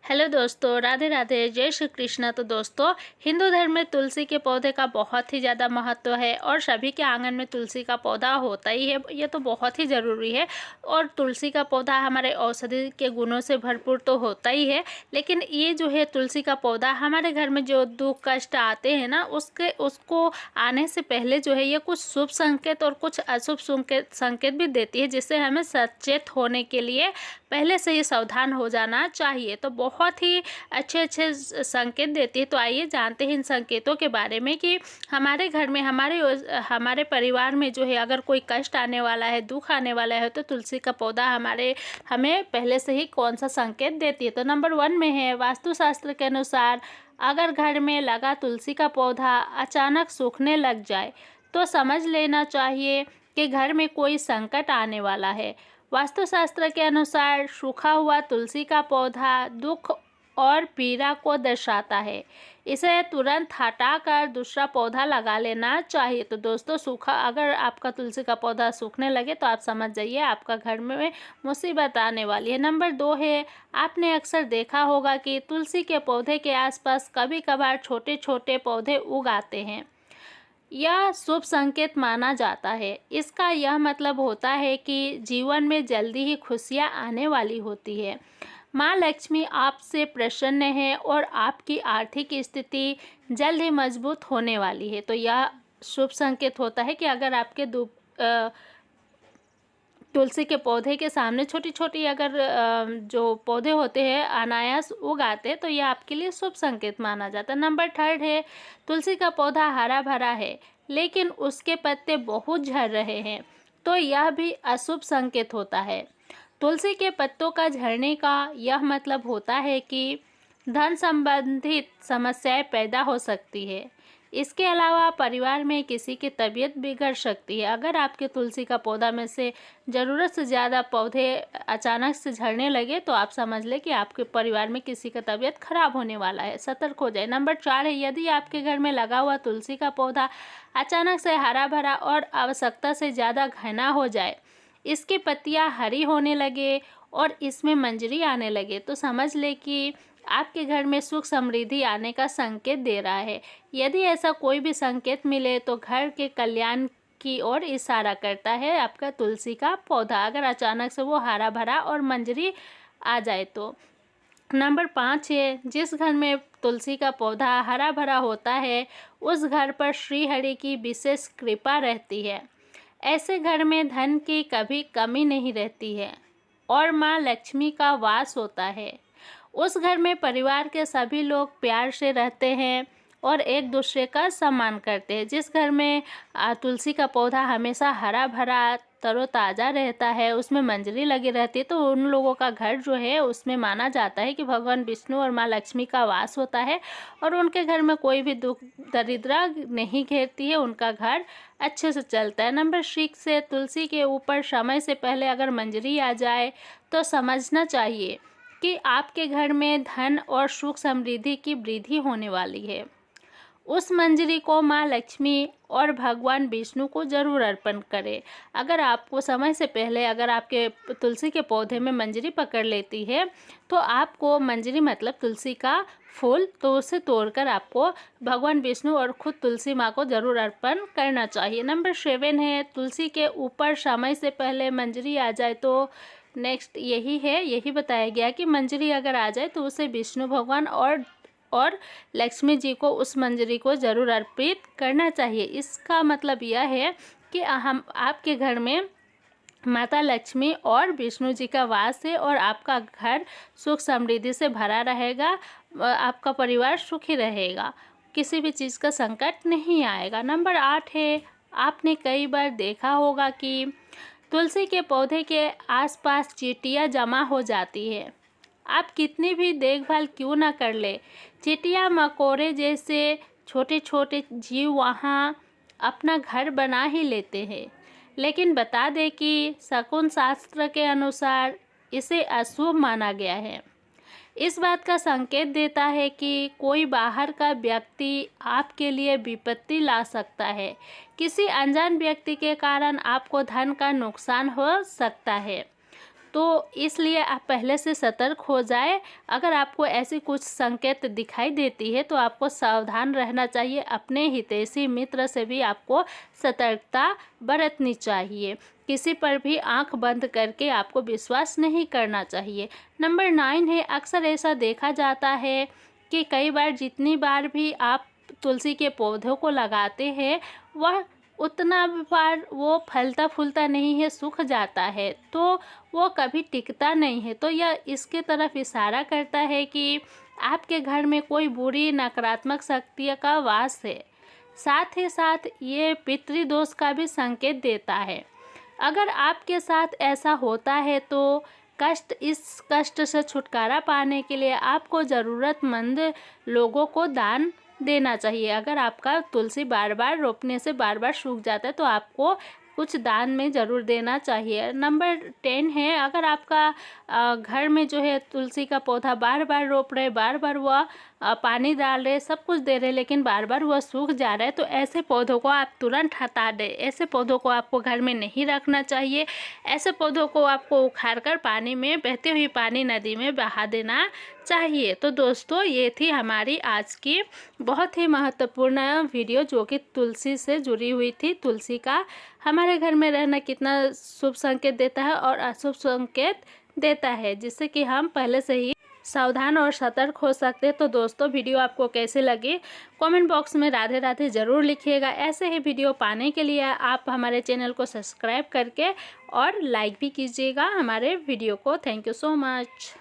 Hello दोस्तों, राधे राधे, जय श्री कृष्ण। तो दोस्तों, हिंदू धर्म में तुलसी के पौधे का बहुत ही ज़्यादा महत्व है और सभी के आंगन में तुलसी का पौधा होता ही है। ये तो बहुत ही ज़रूरी है। और तुलसी का पौधा हमारे औषधि के गुणों से भरपूर तो होता ही है, लेकिन ये जो है तुलसी का पौधा हमारे घर में जो दुख कष्ट आते हैं ना, उसको आने से पहले जो है ये कुछ शुभ संकेत और कुछ अशुभ संकेत भी देती है, जिससे हमें सचेत होने के लिए पहले से ही सावधान हो जाना चाहिए। तो बहुत ही अच्छे अच्छे संकेत देती है। तो आइए जानते हैं इन संकेतों के बारे में कि हमारे घर में हमारे परिवार में जो है अगर कोई कष्ट आने वाला है, दुख आने वाला है, तो तुलसी का पौधा हमें पहले से ही कौन सा संकेत देती है। तो नंबर 1 में है, वास्तुशास्त्र के अनुसार अगर घर में लगा तुलसी का पौधा अचानक सूखने लग जाए तो समझ लेना चाहिए कि घर में कोई संकट आने वाला है। वास्तुशास्त्र के अनुसार सूखा हुआ तुलसी का पौधा दुख और पीड़ा को दर्शाता है। इसे तुरंत हटाकर दूसरा पौधा लगा लेना चाहिए। तो दोस्तों, अगर आपका तुलसी का पौधा सूखने लगे तो आप समझ जाइए आपका घर में मुसीबत आने वाली है। नंबर 2 है, आपने अक्सर देखा होगा कि तुलसी के पौधे के आसपास कभी कभार छोटे छोटे पौधे उग आते हैं। यह शुभ संकेत माना जाता है। इसका यह मतलब होता है कि जीवन में जल्दी ही खुशियां आने वाली होती है। माँ लक्ष्मी आपसे प्रसन्न है और आपकी आर्थिक स्थिति जल्द ही मजबूत होने वाली है। तो यह शुभ संकेत होता है कि अगर आपके तुलसी के पौधे के सामने छोटी छोटी अगर जो पौधे होते हैं अनायास उगाते तो यह आपके लिए शुभ संकेत माना जाता है। नंबर 3 है, तुलसी का पौधा हरा भरा है लेकिन उसके पत्ते बहुत झड़ रहे हैं, तो यह भी अशुभ संकेत होता है। तुलसी के पत्तों का झड़ने का यह मतलब होता है कि धन संबंधित समस्याएं पैदा हो सकती है। इसके अलावा परिवार में किसी की तबीयत बिगड़ सकती है। अगर आपके तुलसी का पौधा में से ज़रूरत से ज़्यादा पौधे अचानक से झड़ने लगे तो आप समझ लें कि आपके परिवार में किसी का तबीयत खराब होने वाला है, सतर्क हो जाए। नंबर 4 है, यदि आपके घर में लगा हुआ तुलसी का पौधा अचानक से हरा भरा और आवश्यकता से ज़्यादा घना हो जाए, इसकी पत्तियाँ हरी होने लगे और इसमें मंजरी आने लगे, तो समझ ले कि आपके घर में सुख समृद्धि आने का संकेत दे रहा है। यदि ऐसा कोई भी संकेत मिले तो घर के कल्याण की ओर इशारा करता है आपका तुलसी का पौधा, अगर अचानक से वो हरा भरा और मंजरी आ जाए तो। नंबर 5 है, जिस घर में तुलसी का पौधा हरा भरा होता है उस घर पर श्री हरि की विशेष कृपा रहती है। ऐसे घर में धन की कभी कमी नहीं रहती है और माँ लक्ष्मी का वास होता है। उस घर में परिवार के सभी लोग प्यार से रहते हैं और एक दूसरे का सम्मान करते हैं। जिस घर में तुलसी का पौधा हमेशा हरा भरा तरोताज़ा रहता है, उसमें मंजरी लगी रहती है, तो उन लोगों का घर जो है उसमें माना जाता है कि भगवान विष्णु और माँ लक्ष्मी का वास होता है और उनके घर में कोई भी दुख दरिद्रा नहीं घेरती है, उनका घर अच्छे से चलता है। नंबर 6 है, तुलसी के ऊपर समय से पहले अगर मंजरी आ जाए तो समझना चाहिए कि आपके घर में धन और सुख समृद्धि की वृद्धि होने वाली है। उस मंजरी को माँ लक्ष्मी और भगवान विष्णु को जरूर अर्पण करें। अगर आपको समय से पहले अगर आपके तुलसी के पौधे में मंजरी पकड़ लेती है तो आपको मंजरी मतलब तुलसी का फूल, तो उसे तोड़कर आपको भगवान विष्णु और खुद तुलसी माँ को जरूर अर्पण करना चाहिए। नंबर 7 है, तुलसी के ऊपर समय से पहले मंजरी आ जाए तो नेक्स्ट यही बताया गया कि मंजरी अगर आ जाए तो उसे विष्णु भगवान और लक्ष्मी जी को उस मंजरी को जरूर अर्पित करना चाहिए। इसका मतलब यह है कि हम आपके घर में माता लक्ष्मी और विष्णु जी का वास है और आपका घर सुख समृद्धि से भरा रहेगा, आपका परिवार सुखी रहेगा, किसी भी चीज़ का संकट नहीं आएगा। नंबर 8 है, आपने कई बार देखा होगा कि तुलसी के पौधे के आसपास चींटियाँ जमा हो जाती है। आप कितनी भी देखभाल क्यों ना कर ले, चींटियाँ मकोड़े जैसे छोटे छोटे जीव वहाँ अपना घर बना ही लेते हैं। लेकिन बता दें कि शकुन शास्त्र के अनुसार इसे अशुभ माना गया है। इस बात का संकेत देता है कि कोई बाहर का व्यक्ति आपके लिए विपत्ति ला सकता है। किसी अनजान व्यक्ति के कारण आपको धन का नुकसान हो सकता है। तो इसलिए आप पहले से सतर्क हो जाए। अगर आपको ऐसी कुछ संकेत दिखाई देती है तो आपको सावधान रहना चाहिए। अपने हितैषी मित्र से भी आपको सतर्कता बरतनी चाहिए। किसी पर भी आंख बंद करके आपको विश्वास नहीं करना चाहिए। नंबर 9 है, अक्सर ऐसा देखा जाता है कि कई बार जितनी बार भी आप तुलसी के पौधों को लगाते हैं वह उतना बार वो फलता फूलता नहीं है, सूख जाता है, तो वो कभी टिकता नहीं है। तो यह इसके तरफ इशारा करता है कि आपके घर में कोई बुरी नकारात्मक शक्तियों का वास है। साथ ही साथ ये पितृदोष का भी संकेत देता है। अगर आपके साथ ऐसा होता है तो इस कष्ट से छुटकारा पाने के लिए आपको ज़रूरतमंद लोगों को दान देना चाहिए। अगर आपका तुलसी बार बार रोपने से बार बार सूख जाता है तो आपको कुछ दान में ज़रूर देना चाहिए। नंबर 10 है, अगर आपका घर में जो है तुलसी का पौधा बार बार रोप रहे, बार बार वह पानी डाल रहे, सब कुछ दे रहे, लेकिन बार बार वह सूख जा रहा है, तो ऐसे पौधों को आप तुरंत हटा दें। ऐसे पौधों को आपको घर में नहीं रखना चाहिए। ऐसे पौधों को आपको उखाड़कर पानी में, बहती हुई पानी नदी में बहा देना चाहिए। तो दोस्तों, ये थी हमारी आज की बहुत ही महत्वपूर्ण वीडियो जो कि तुलसी से जुड़ी हुई थी। तुलसी का हमारे घर में रहना कितना शुभ संकेत देता है और अशुभ संकेत देता है, जिससे कि हम पहले से ही सावधान और सतर्क हो सकते हैं। तो दोस्तों, वीडियो आपको कैसे लगी कमेंट बॉक्स में राधे राधे ज़रूर लिखिएगा। ऐसे ही वीडियो पाने के लिए आप हमारे चैनल को सब्सक्राइब करके और लाइक भी कीजिएगा हमारे वीडियो को। Thank you so much.